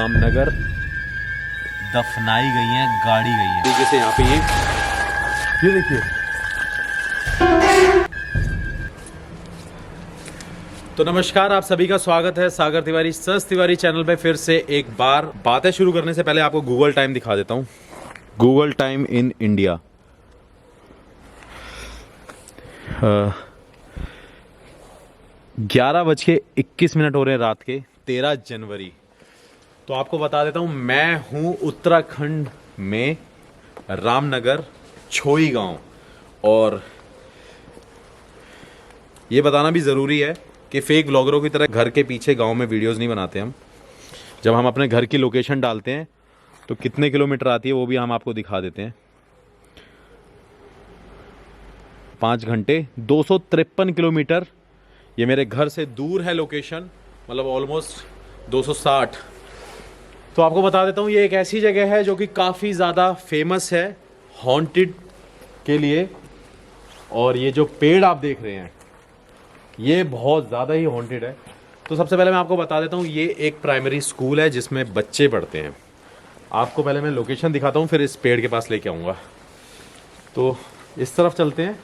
रामनगर दफनाई गई हैं, गाड़ी गई हैं। तरीके से यहाँ पे ये देखिए। तो नमस्कार, आप सभी का स्वागत है सागर तिवारी सस तिवारी चैनल पे फिर से एक बार। बातें शुरू करने से पहले आपको गूगल टाइम दिखा देता हूँ। गूगल टाइम इन इंडिया 11:21 हो रहे हैं रात के, 13 जनवरी। तो आपको बता देता हूँ, मैं हूँ उत्तराखंड में रामनगर छोई गांव। और ये बताना भी ज़रूरी है कि फेक ब्लॉगरों की तरह घर के पीछे गांव में वीडियोस नहीं बनाते हम। जब हम अपने घर की लोकेशन डालते हैं तो कितने किलोमीटर आती है वो भी हम आपको दिखा देते हैं। 5 घंटे 253 किलोमीटर ये मेरे घर से दूर है लोकेशन, मतलब ऑलमोस्ट 260। तो आपको बता देता हूँ, ये एक ऐसी जगह है जो कि काफ़ी ज़्यादा फेमस है हॉन्टेड के लिए। और ये जो पेड़ आप देख रहे हैं ये बहुत ज़्यादा ही हॉन्टेड है। तो सबसे पहले मैं आपको बता देता हूँ, ये एक प्राइमरी स्कूल है जिसमें बच्चे पढ़ते हैं। आपको पहले मैं लोकेशन दिखाता हूँ, फिर इस पेड़ के पास लेके आऊँगा। तो इस तरफ चलते हैं।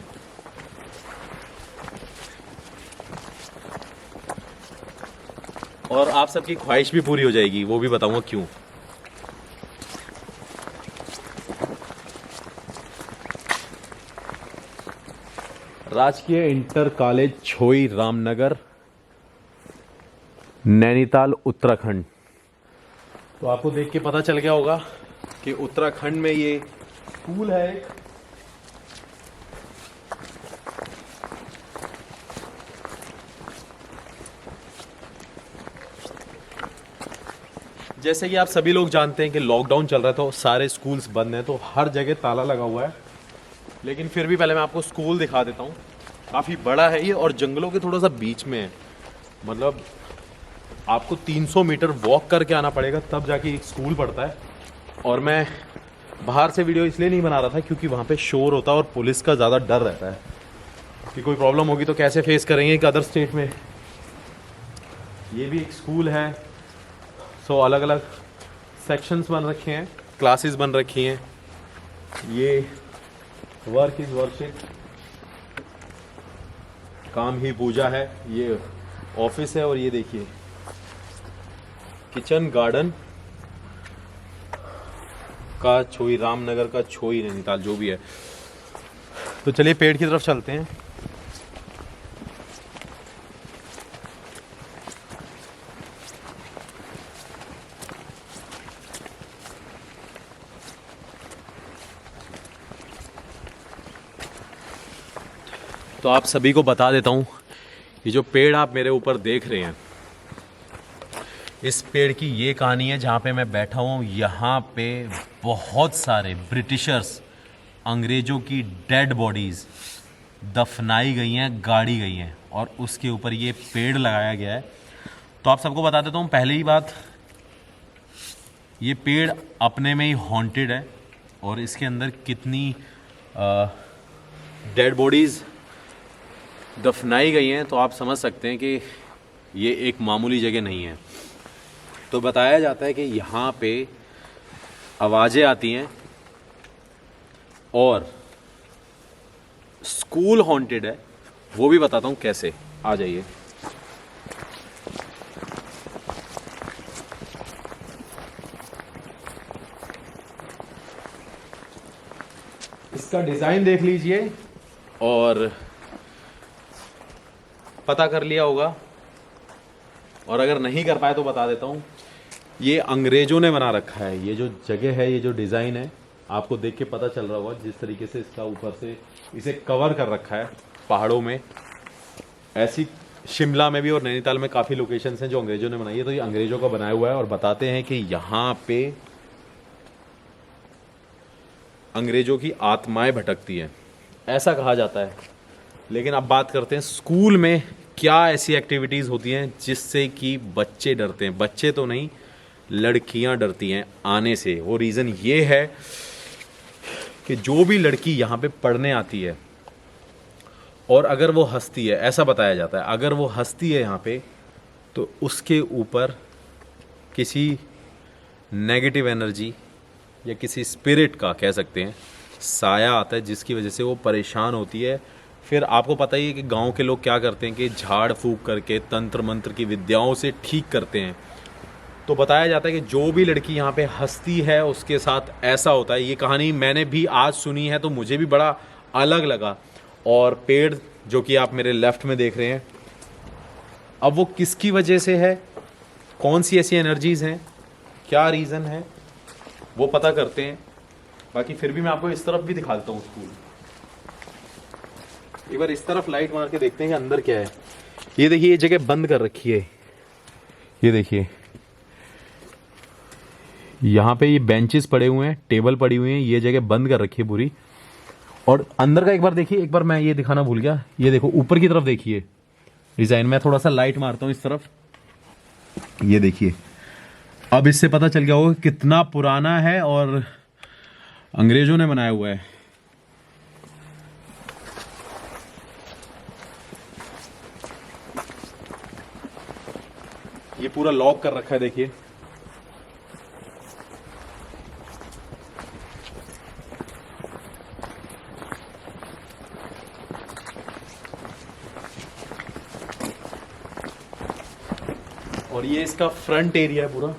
और आप सबकी ख्वाहिश भी पूरी हो जाएगी, वो भी बताऊँगा क्यों। राजकीय इंटर कॉलेज छोई रामनगर, नैनीताल, उत्तराखंड। तो आपको देख के पता चल गया होगा कि उत्तराखंड में ये स्कूल है एक। जैसे कि आप सभी लोग जानते हैं कि लॉकडाउन चल रहा है तो सारे स्कूल्स बंद हैं, तो हर जगह ताला लगा हुआ है। लेकिन फिर भी पहले मैं आपको स्कूल दिखा देता हूँ। काफ़ी बड़ा है ये और जंगलों के थोड़ा सा बीच में है। मतलब आपको 300 मीटर वॉक करके आना पड़ेगा तब जाके एक स्कूल पड़ता है। और मैं बाहर से वीडियो इसलिए नहीं बना रहा था क्योंकि वहाँ पे शोर होता है और पुलिस का ज़्यादा डर रहता है कि कोई प्रॉब्लम होगी तो कैसे फेस करेंगे एक अदर स्टेट में। ये भी एक स्कूल है। सो अलग अलग सेक्शंस बन रखे हैं, क्लासेस बन रखी हैं। ये वर्क इज़ वर्शिप, काम ही पूजा है। ये ऑफिस है और ये देखिए किचन गार्डन का छोई रामनगर का छोई नैनीताल जो भी है। तो चलिए पेड़ की तरफ चलते हैं। तो आप सभी को बता देता हूँ, ये जो पेड़ आप मेरे ऊपर देख रहे हैं, इस पेड़ की ये कहानी है। जहाँ पे मैं बैठा हूँ यहाँ पे बहुत सारे ब्रिटिशर्स, अंग्रेज़ों की डेड बॉडीज़ दफनाई गई हैं, गाड़ी गई हैं और उसके ऊपर ये पेड़ लगाया गया है। तो आप सबको बता देता हूँ, पहले ही बात, ये पेड़ अपने में ही हॉन्टेड है और इसके अंदर कितनी डेड बॉडीज़ दफनाई गई हैं तो आप समझ सकते हैं कि ये एक मामूली जगह नहीं है। तो बताया जाता है कि यहाँ पे आवाज़ें आती हैं और स्कूल हॉन्टेड है, वो भी बताता हूँ कैसे। आ जाइए। इसका डिज़ाइन देख लीजिए और पता कर लिया होगा, और अगर नहीं कर पाए तो बता देता हूँ। ये अंग्रेज़ों ने बना रखा है। ये जो जगह है, ये जो डिज़ाइन है, आपको देख के पता चल रहा होगा जिस तरीके से इसका ऊपर से इसे कवर कर रखा है पहाड़ों में। ऐसी शिमला में भी और नैनीताल में काफ़ी लोकेशंस हैं जो अंग्रेज़ों ने बनाई है। तो ये अंग्रेज़ों का बनाया हुआ है और बताते हैं कि यहाँ पे अंग्रेज़ों की आत्माएं भटकती हैं, ऐसा कहा जाता है। लेकिन अब बात करते हैं स्कूल में क्या ऐसी एक्टिविटीज़ होती हैं जिससे कि बच्चे डरते हैं। बच्चे तो नहीं, लड़कियां डरती हैं आने से। वो रीज़न ये है कि जो भी लड़की यहाँ पे पढ़ने आती है और अगर वो हंसती है, ऐसा बताया जाता है, अगर वो हंसती है यहाँ पे तो उसके ऊपर किसी नेगेटिव एनर्जी या किसी स्पिरिट का कह सकते हैं साया आता है, जिसकी वजह से वो परेशान होती है। फिर आपको पता ही है कि गांव के लोग क्या करते हैं कि झाड़ फूंक करके तंत्र मंत्र की विद्याओं से ठीक करते हैं। तो बताया जाता है कि जो भी लड़की यहाँ पे हंसती है उसके साथ ऐसा होता है। ये कहानी मैंने भी आज सुनी है तो मुझे भी बड़ा अलग लगा। और पेड़ जो कि आप मेरे लेफ्ट में देख रहे हैं, अब वो किसकी वजह से है, कौन सी ऐसी एनर्जीज हैं, क्या रीज़न है, वो पता करते हैं। बाकी फिर भी मैं आपको इस तरफ भी दिखा देता हूँ स्कूल। एक बार इस तरफ लाइट मार के देखते हैं कि अंदर क्या है। ये देखिए, ये जगह बंद कर रखी है। ये देखिए, यहाँ पे ये बेंचेस पड़े हुए हैं, टेबल पड़ी हुई हैं, ये जगह बंद कर रखी है पूरी। और अंदर का एक बार देखिए, एक बार मैं ये दिखाना भूल गया। ये देखो ऊपर की तरफ देखिए डिजाइन। मैं थोड़ा सा लाइट मारता हूँ इस तरफ, ये देखिए। अब इससे पता चल गया होगा कितना पुराना है और अंग्रेजों ने बनाया हुआ है। ये पूरा लॉक कर रखा है, देखिए। और ये इसका फ्रंट एरिया है पूरा।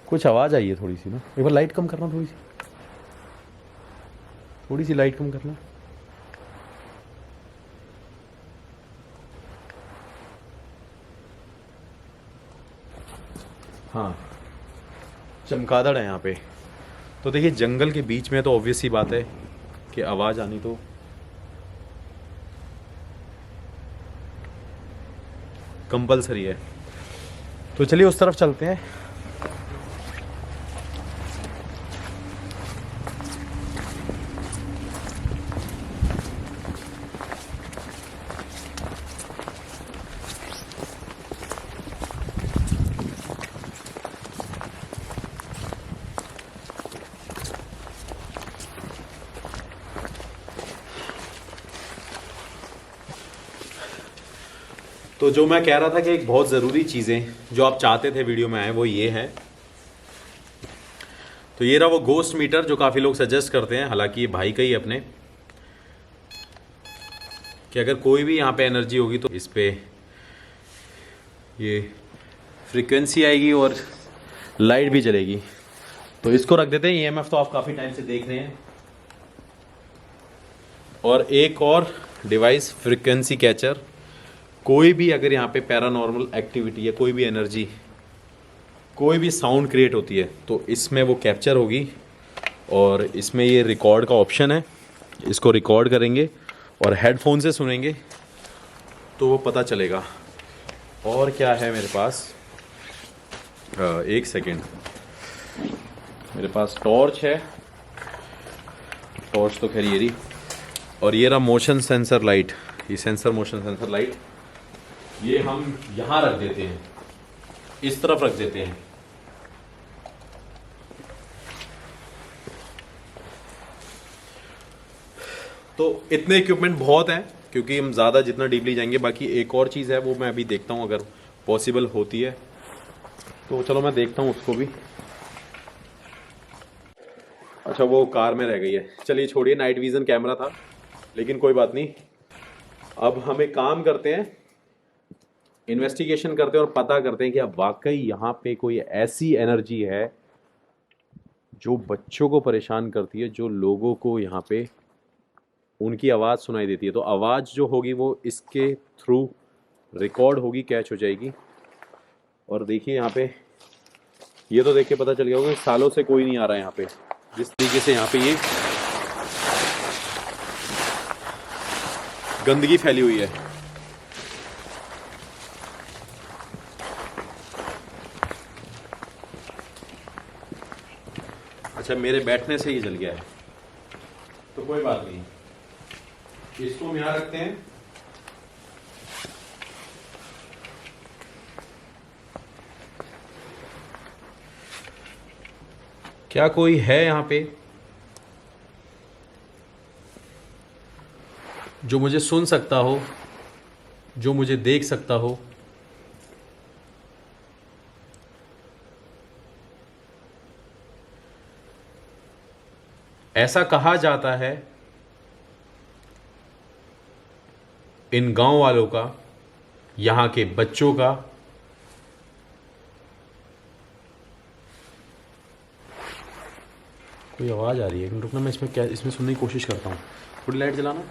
कुछ आवाज आई है थोड़ी सी ना, एक बार लाइट कम करना, थोड़ी सी लाइट कम करना। हाँ, चमगादड़ है यहाँ पे। तो देखिए, जंगल के बीच में तो ऑब्वियस ही बात है कि आवाज़ आनी तो कंपलसरी है। तो चलिए उस तरफ चलते हैं। तो जो मैं कह रहा था कि एक बहुत ज़रूरी चीज़ें जो आप चाहते थे वीडियो में आए, वो ये है। तो ये रहा वो गोस्ट मीटर जो काफ़ी लोग सजेस्ट करते हैं, हालांकि ये भाई का ही अपने, कि अगर कोई भी यहाँ पे एनर्जी होगी तो इस पे ये फ्रीक्वेंसी आएगी और लाइट भी जलेगी। तो इसको रख देते हैं। ईएमएफ तो आप काफ़ी टाइम से देख रहे हैं। और एक और डिवाइस, फ्रीक्वेंसी कैचर। कोई भी अगर यहाँ पे पैरानॉर्मल एक्टिविटी है, कोई भी एनर्जी, कोई भी साउंड क्रिएट होती है तो इसमें वो कैप्चर होगी। और इसमें ये रिकॉर्ड का ऑप्शन है, इसको रिकॉर्ड करेंगे और हेडफोन से सुनेंगे तो वो पता चलेगा। और क्या है मेरे पास, एक सेकेंड, मेरे पास टॉर्च है। टॉर्च तो खैर ये रही। और ये रहा मोशन सेंसर लाइट, ये सेंसर मोशन सेंसर लाइट। ये हम यहाँ रख देते हैं, इस तरफ रख देते हैं। तो इतने इक्विपमेंट बहुत हैं क्योंकि हम ज़्यादा जितना डीपली जाएंगे। बाकी एक और चीज़ है, वो मैं अभी देखता हूँ अगर पॉसिबल होती है तो चलो मैं देखता हूँ उसको भी। अच्छा, वो कार में रह गई है। चलिए छोड़िए, नाइट विज़न कैमरा था, लेकिन कोई बात नहीं। अब हम एक काम करते हैं, इन्वेस्टिगेशन करते हैं और पता करते हैं कि अब वाकई यहाँ पे कोई ऐसी एनर्जी है जो बच्चों को परेशान करती है, जो लोगों को यहाँ पे उनकी आवाज़ सुनाई देती है। तो आवाज़ जो होगी वो इसके थ्रू रिकॉर्ड होगी, कैच हो जाएगी। और देखिए यहाँ पे, ये तो देख के पता चल गया होगा सालों से कोई नहीं आ रहा है यहाँ पे। जिस तरीके से यहाँ पे ये गंदगी फैली हुई है। अच्छा, मेरे बैठने से ही जल गया है, तो कोई बात नहीं, इसको हम यहां रखते हैं। क्या कोई है यहां पे जो मुझे सुन सकता हो, जो मुझे देख सकता हो? ऐसा कहा जाता है इन गांव वालों का, यहाँ के बच्चों का, कोई आवाज़ आ रही है, रुकना मैं इसमें सुनने की कोशिश करता हूँ। थोड़ी लाइट जलाना।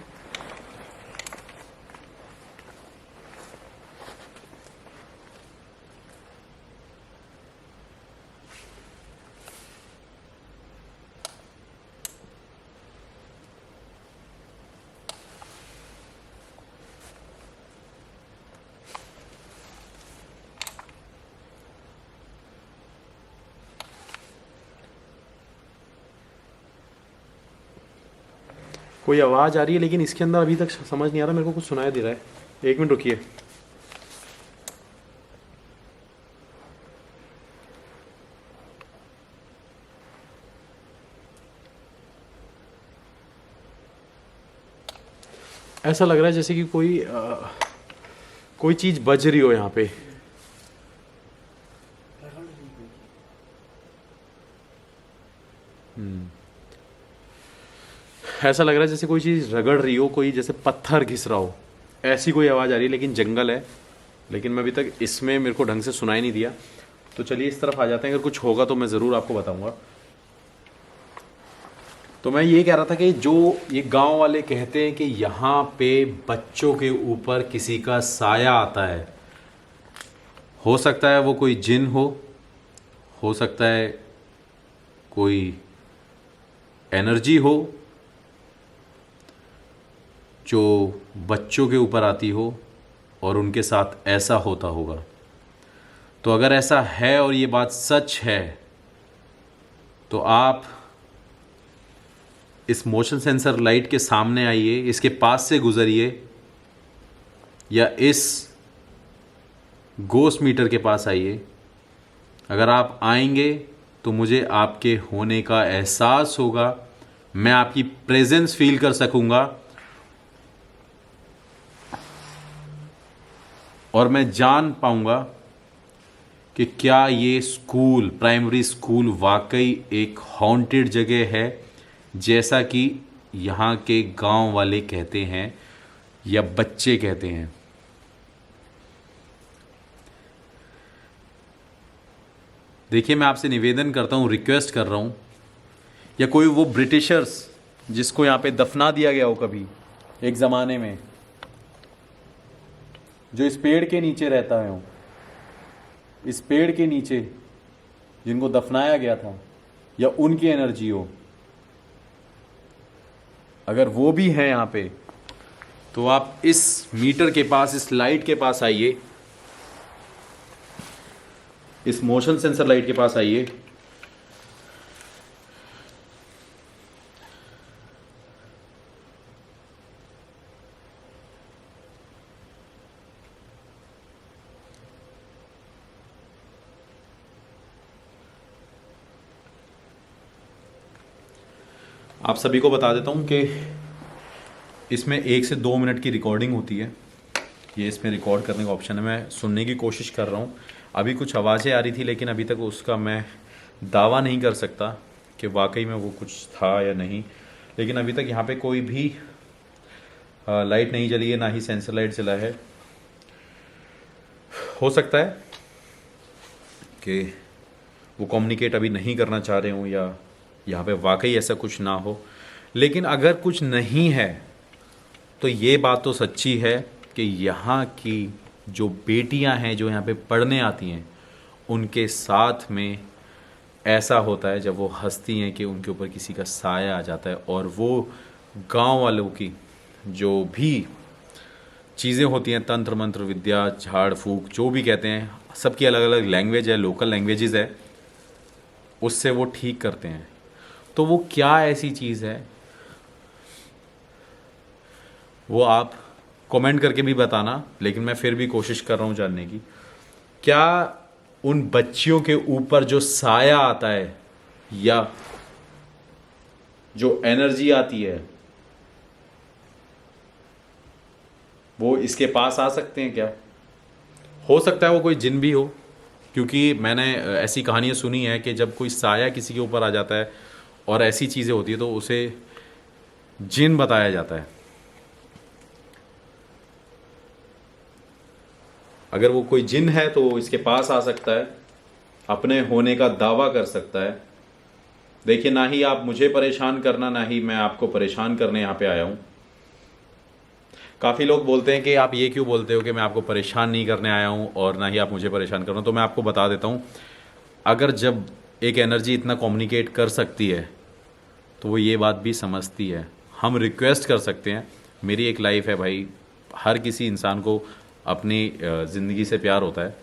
कोई आवाज़ आ रही है लेकिन इसके अंदर अभी तक समझ नहीं आ रहा, मेरे को कुछ सुनाई दे रहा है। 1 मिनट रुकिए। ऐसा लग रहा है जैसे कि कोई चीज़ बज रही हो यहाँ पे। ऐसा लग रहा है जैसे कोई चीज़ रगड़ रही हो, कोई जैसे पत्थर घिस रहा हो, ऐसी कोई आवाज़ आ रही है। लेकिन जंगल है, लेकिन मैं अभी तक इसमें मेरे को ढंग से सुनाई नहीं दिया। तो चलिए इस तरफ आ जाते हैं, अगर कुछ होगा तो मैं ज़रूर आपको बताऊंगा। तो मैं ये कह रहा था कि जो ये गांव वाले कहते हैं कि यहाँ पे बच्चों के ऊपर किसी का साया आता है, हो सकता है वो कोई जिन हो सकता है कोई एनर्जी हो जो बच्चों के ऊपर आती हो और उनके साथ ऐसा होता होगा। तो अगर ऐसा है और ये बात सच है तो आप इस मोशन सेंसर लाइट के सामने आइए, इसके पास से गुजरिए या इस गोस्ट मीटर के पास आइए। अगर आप आएंगे तो मुझे आपके होने का एहसास होगा, मैं आपकी प्रेजेंस फील कर सकूंगा और मैं जान पाऊंगा कि क्या ये स्कूल, प्राइमरी स्कूल, वाकई एक हॉन्टेड जगह है जैसा कि यहाँ के गांव वाले कहते हैं या बच्चे कहते हैं। देखिए, मैं आपसे निवेदन करता हूँ, रिक्वेस्ट कर रहा हूँ, या कोई वो ब्रिटिशर्स जिसको यहाँ पे दफना दिया गया हो कभी एक ज़माने में, जो इस पेड़ के नीचे रहता है, इस पेड़ के नीचे जिनको दफनाया गया था, या उनकी एनर्जी हो, अगर वो भी है यहाँ पे, तो आप इस मीटर के पास, इस लाइट के पास आइए, इस मोशन सेंसर लाइट के पास आइए। आप सभी को बता देता हूँ कि इसमें 1 से 2 मिनट की रिकॉर्डिंग होती है। ये इसमें रिकॉर्ड करने का ऑप्शन है। मैं सुनने की कोशिश कर रहा हूँ। अभी कुछ आवाज़ें आ रही थी लेकिन अभी तक उसका मैं दावा नहीं कर सकता कि वाकई में वो कुछ था या नहीं। लेकिन अभी तक यहाँ पे कोई भी लाइट नहीं जली है, ना ही सेंसर लाइट जला है। हो सकता है कि वो कम्युनिकेट अभी नहीं करना चाह रहे हों या यहाँ पे वाकई ऐसा कुछ ना हो। लेकिन अगर कुछ नहीं है तो ये बात तो सच्ची है कि यहाँ की जो बेटियाँ हैं जो यहाँ पे पढ़ने आती हैं, उनके साथ में ऐसा होता है जब वो हंसती हैं कि उनके ऊपर किसी का साया आ जाता है। और वो गांव वालों की जो भी चीज़ें होती हैं, तंत्र मंत्र विद्या, झाड़ फूक, जो भी कहते हैं, सबकी अलग अलग लैंग्वेज है, लोकल लैंग्वेजेस है, उससे वो ठीक करते हैं। तो वो क्या ऐसी चीज़ है, वो आप कमेंट करके भी बताना। लेकिन मैं फिर भी कोशिश कर रहा हूँ जानने की, क्या उन बच्चियों के ऊपर जो साया आता है या जो एनर्जी आती है वो इसके पास आ सकते हैं क्या? हो सकता है वो कोई जिन भी हो, क्योंकि मैंने ऐसी कहानियाँ सुनी है कि जब कोई साया किसी के ऊपर आ जाता है और ऐसी चीज़ें होती है तो उसे जिन बताया जाता है। अगर वो कोई जिन है तो इसके पास आ सकता है, अपने होने का दावा कर सकता है। देखिए, ना ही आप मुझे परेशान करना, ना ही मैं आपको परेशान करने यहाँ पे आया हूँ। काफ़ी लोग बोलते हैं कि आप ये क्यों बोलते हो कि मैं आपको परेशान नहीं करने आया हूँ और ना ही आप मुझे परेशान कर रहे हो। तो मैं आपको बता देता हूँ, अगर जब एक एनर्जी इतना कम्युनिकेट कर सकती है तो वो ये बात भी समझती है। हम रिक्वेस्ट कर सकते हैं, मेरी एक लाइफ है भाई, हर किसी इंसान को अपनी ज़िंदगी से प्यार होता है,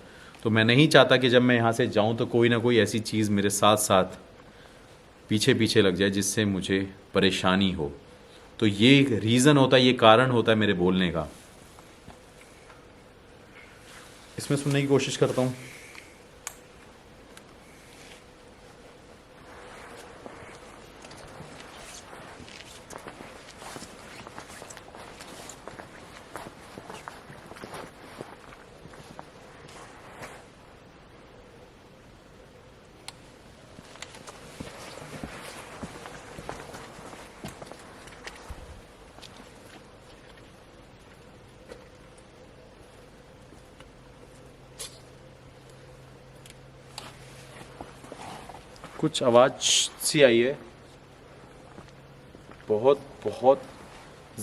तो मैं नहीं चाहता कि जब मैं यहाँ से जाऊँ तो कोई ना कोई ऐसी चीज़ मेरे साथ साथ पीछे पीछे लग जाए जिससे मुझे परेशानी हो। तो ये रीज़न होता है, ये कारण होता है मेरे बोलने का। इसमें सुनने की कोशिश करता हूँ। कुछ आवाज़ सी आई है, बहुत बहुत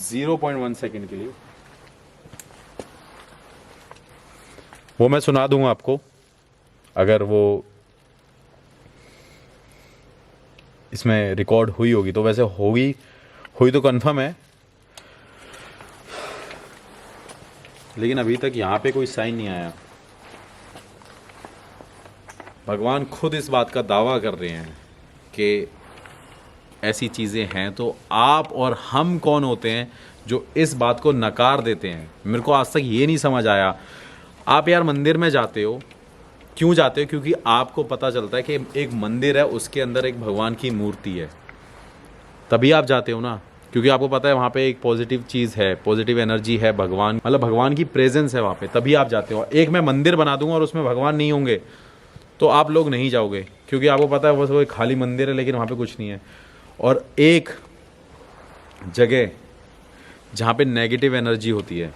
0.1 सेकेंड के लिए। वो मैं सुना दूंगा आपको, अगर वो इसमें रिकॉर्ड हुई होगी तो। वैसे हुई तो कंफर्म है, लेकिन अभी तक यहाँ पे कोई साइन नहीं आया। भगवान खुद इस बात का दावा कर रहे हैं कि ऐसी चीज़ें हैं, तो आप और हम कौन होते हैं जो इस बात को नकार देते हैं। मेरे को आज तक ये नहीं समझ आया। आप यार मंदिर में जाते हो, क्यों जाते हो? क्योंकि आपको पता चलता है कि एक मंदिर है, उसके अंदर एक भगवान की मूर्ति है, तभी आप जाते हो ना। क्योंकि आपको पता है वहाँ पे एक पॉजिटिव चीज़ है, पॉजिटिव एनर्जी है, भगवान मतलब भगवान की प्रेजेंस है वहाँ पे, तभी आप जाते हो। एक मैं मंदिर बना दूंगा और उसमें भगवान नहीं होंगे तो आप लोग नहीं जाओगे, क्योंकि आपको पता है बस वो एक खाली मंदिर है, लेकिन वहाँ पे कुछ नहीं है। और एक जगह जहाँ पे नेगेटिव एनर्जी होती है,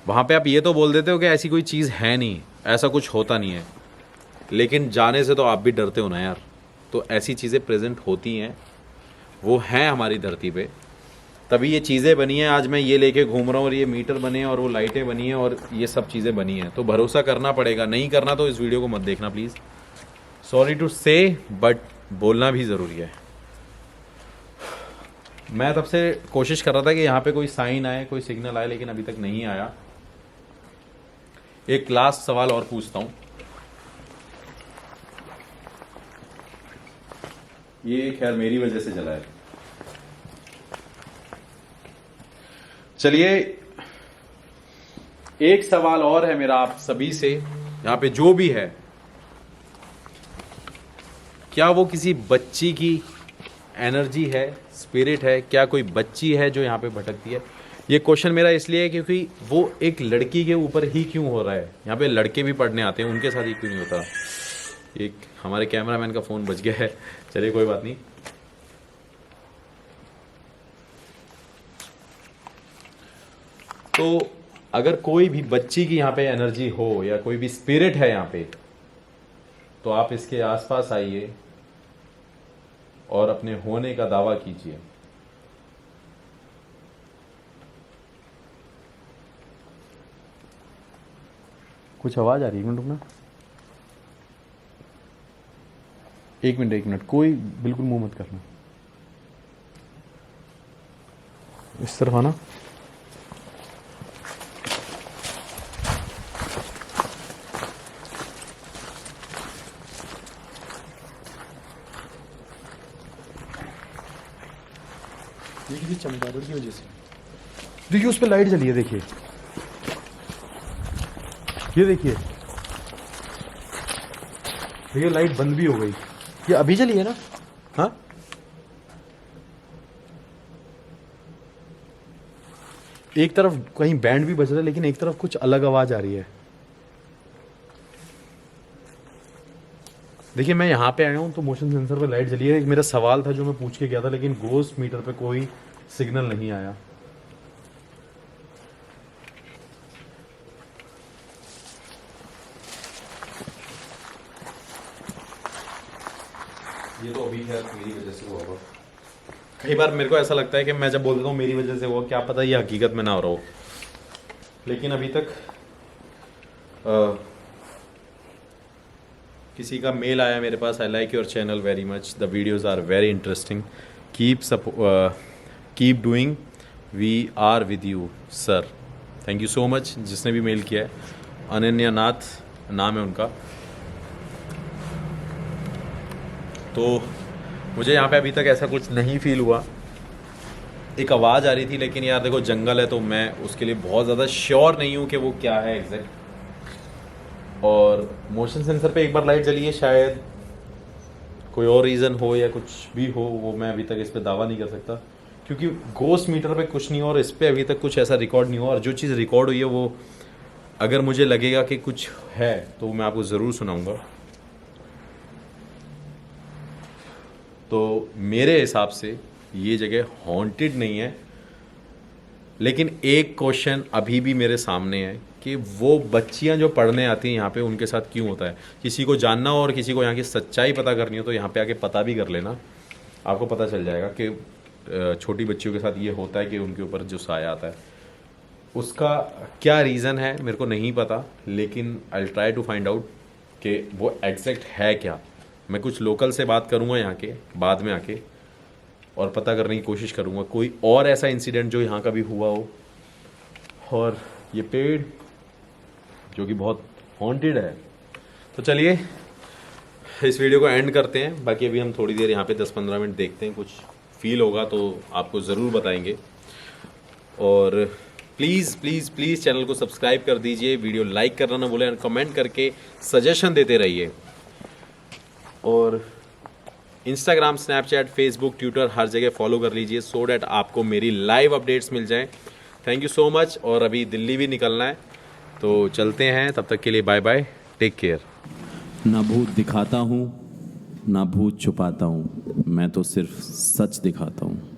वहाँ पे आप ये तो बोल देते हो कि ऐसी कोई चीज़ है नहीं, ऐसा कुछ होता नहीं है, लेकिन जाने से तो आप भी डरते हो ना यार। तो ऐसी चीज़ें प्रेजेंट होती हैं, वो हैं हमारी धरती पे, तभी ये चीज़ें बनी हैं। आज मैं ये लेके घूम रहा हूँ और ये मीटर बने हैं और वो लाइटें बनी हैं और ये सब चीज़ें बनी हैं। तो भरोसा करना पड़ेगा, नहीं करना तो इस वीडियो को मत देखना प्लीज़। सॉरी टू से, बट बोलना भी ज़रूरी है। मैं तब से कोशिश कर रहा था कि यहाँ पे कोई साइन आए, कोई सिग्नल आए, लेकिन अभी तक नहीं आया। एक लास्ट सवाल और पूछता हूँ। ये खैर मेरी वजह से जला है। चलिए, एक सवाल और है मेरा आप सभी से, यहाँ पे जो भी है, क्या वो किसी बच्ची की एनर्जी है, स्पिरिट है? क्या कोई बच्ची है जो यहाँ पे भटकती है? ये क्वेश्चन मेरा इसलिए है क्योंकि वो एक लड़की के ऊपर ही क्यों हो रहा है। यहाँ पे लड़के भी पढ़ने आते हैं, उनके साथ ही क्यों नहीं होता? एक हमारे कैमरामैन का फ़ोन बज गया है, चलिए कोई बात नहीं। तो अगर कोई भी बच्ची की यहाँ पे एनर्जी हो या कोई भी स्पिरिट है यहाँ पे, तो आप इसके आसपास आइए और अपने होने का दावा कीजिए। कुछ आवाज आ रही है, एक मिनट रुकना। एक मिनट, कोई बिल्कुल मुंह मत करना। इस तरफ आना। ये किसी चमगादड़ की वजह से, देखिए उस पर लाइट जली है, देखिए ये देखिए लाइट बंद भी हो गई। ये अभी जली है ना? हाँ, एक तरफ कहीं बैंड भी बज रहा है, लेकिन एक तरफ कुछ अलग आवाज आ रही है। देखिए मैं यहाँ पे आया हूँ तो मोशन सेंसर पे लाइट जली है। एक मेरा सवाल था जो मैं पूछ के गया था, लेकिन गोस्ट मीटर पे कोई सिग्नल नहीं आया। ये तो अभी खैर मेरी वजह से हुआ होगा। कई बार मेरे को ऐसा लगता है कि मैं जब बोल देता हूँ मेरी वजह से हुआ, क्या पता ये हकीकत में ना हो रहा हो। लेकिन अभी तक किसी का मेल आया मेरे पास, I like your channel very much, the videos are very interesting, keep doing, we are with you sir. Thank you so much जिसने भी मेल किया है। अनन्या नाथ नाम है उनका। तो मुझे यहाँ पे अभी तक ऐसा कुछ नहीं फील हुआ। एक आवाज़ आ रही थी, लेकिन यार देखो जंगल है तो मैं उसके लिए बहुत ज़्यादा श्योर नहीं हूँ कि वो क्या है एग्जैक्ट। और मोशन सेंसर पे एक बार लाइट जली है, शायद कोई और रीज़न हो या कुछ भी हो, वो मैं अभी तक इस पे दावा नहीं कर सकता, क्योंकि गोस्ट मीटर पे कुछ नहीं हो और इस पे अभी तक कुछ ऐसा रिकॉर्ड नहीं हुआ। और जो चीज़ रिकॉर्ड हुई है वो अगर मुझे लगेगा कि कुछ है तो मैं आपको ज़रूर सुनाऊंगा। तो मेरे हिसाब से ये जगह हॉन्टेड नहीं है, लेकिन एक क्वेश्चन अभी भी मेरे सामने है कि वो बच्चियां जो पढ़ने आती हैं यहाँ पे उनके साथ क्यों होता है। किसी को जानना हो और किसी को यहाँ की सच्चाई पता करनी हो तो यहाँ पे आके पता भी कर लेना, आपको पता चल जाएगा कि छोटी बच्चियों के साथ ये होता है कि उनके ऊपर जो साया आता है उसका क्या रीज़न है मेरे को नहीं पता, लेकिन I will try to find out कि वो एग्जैक्ट है क्या। मैं कुछ लोकल से बात करूँगा यहाँ के बाद में आके और पता करने की कोशिश करूँगा कोई और ऐसा इंसिडेंट जो यहाँ का भी हुआ हो। और ये पेड़ जो कि बहुत हॉन्टेड है। तो चलिए इस वीडियो को एंड करते हैं। बाकी अभी हम थोड़ी देर यहाँ पे 10-15 मिनट देखते हैं, कुछ फील होगा तो आपको ज़रूर बताएंगे। और प्लीज़ प्लीज़ प्लीज़ चैनल को सब्सक्राइब कर दीजिए, वीडियो लाइक करना ना भूलें और कमेंट करके सजेशन देते रहिए। और इंस्टाग्राम, स्नैपचैट, फेसबुक, ट्विटर हर जगह फॉलो कर लीजिए सो डैट आपको मेरी लाइव अपडेट्स मिल जाएं। Thank you so much. और अभी दिल्ली भी निकलना है तो चलते हैं, तब तक के लिए बाय बाय, टेक केयर। ना भूत दिखाता हूँ ना भूत छुपाता हूँ, मैं तो सिर्फ सच दिखाता हूँ।